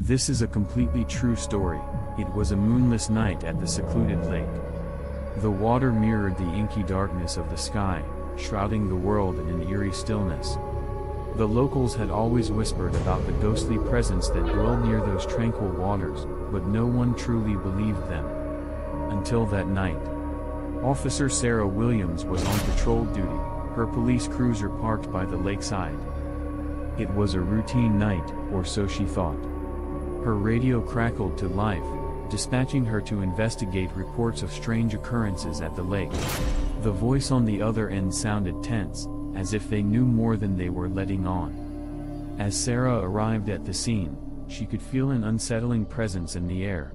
This is a completely true story. It was a moonless night at the secluded lake. The water mirrored the inky darkness of the sky, shrouding the world in an eerie stillness. The locals had always whispered about the ghostly presence that dwelled near those tranquil waters, but no one truly believed them. Until that night. Officer Sarah Williams was on patrol duty, her police cruiser parked by the lakeside. It was a routine night, or so she thought. Her radio crackled to life, dispatching her to investigate reports of strange occurrences at the lake. The voice on the other end sounded tense, as if they knew more than they were letting on. As Sarah arrived at the scene, she could feel an unsettling presence in the air.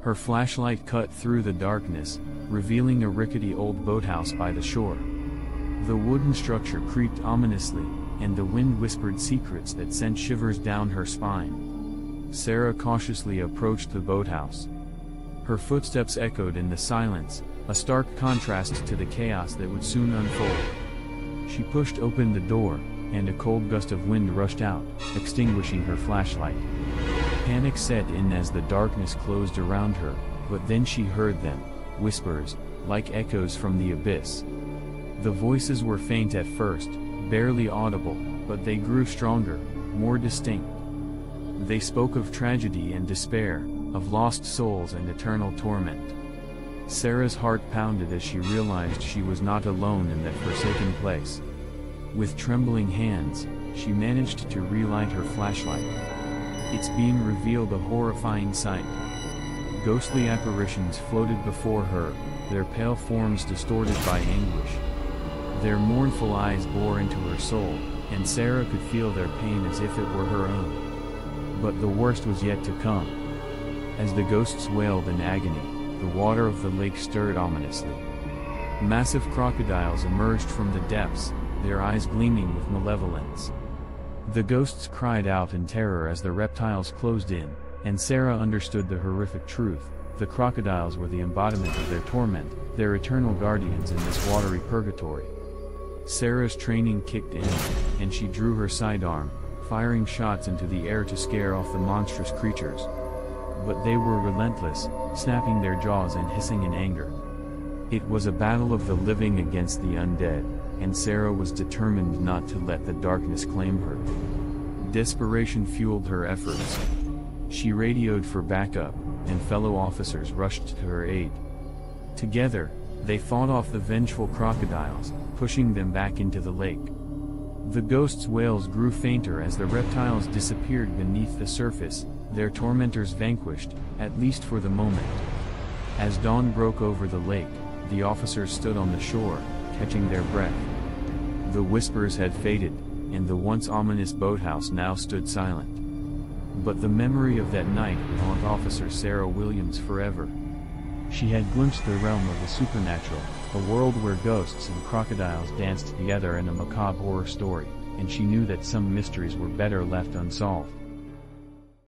Her flashlight cut through the darkness, revealing a rickety old boathouse by the shore. The wooden structure creaked ominously, and the wind whispered secrets that sent shivers down her spine. Sarah cautiously approached the boathouse. Her footsteps echoed in the silence, a stark contrast to the chaos that would soon unfold. She pushed open the door, and a cold gust of wind rushed out, extinguishing her flashlight. Panic set in as the darkness closed around her, but then she heard them, whispers, like echoes from the abyss. The voices were faint at first, barely audible, but they grew stronger, more distinct. They spoke of tragedy and despair, of lost souls and eternal torment. Sarah's heart pounded as she realized she was not alone in that forsaken place. With trembling hands, she managed to relight her flashlight. Its beam revealed a horrifying sight. Ghostly apparitions floated before her, their pale forms distorted by anguish. Their mournful eyes bore into her soul, and Sarah could feel their pain as if it were her own. But the worst was yet to come. As the ghosts wailed in agony, the water of the lake stirred ominously. Massive crocodiles emerged from the depths, their eyes gleaming with malevolence. The ghosts cried out in terror as the reptiles closed in, and Sarah understood the horrific truth. The crocodiles were the embodiment of their torment, their eternal guardians in this watery purgatory. Sarah's training kicked in, and she drew her sidearm, firing shots into the air to scare off the monstrous creatures. But they were relentless, snapping their jaws and hissing in anger. It was a battle of the living against the undead, and Sarah was determined not to let the darkness claim her. Desperation fueled her efforts. She radioed for backup, and fellow officers rushed to her aid. Together, they fought off the vengeful crocodiles, pushing them back into the lake. The ghosts' wails grew fainter as the reptiles disappeared beneath the surface, their tormentors vanquished, at least for the moment. As dawn broke over the lake, the officers stood on the shore, catching their breath. The whispers had faded, and the once ominous boathouse now stood silent. But the memory of that night would haunt Officer Sarah Williams forever. She had glimpsed the realm of the supernatural, a world where ghosts and crocodiles danced together in a macabre horror story, and she knew that some mysteries were better left unsolved.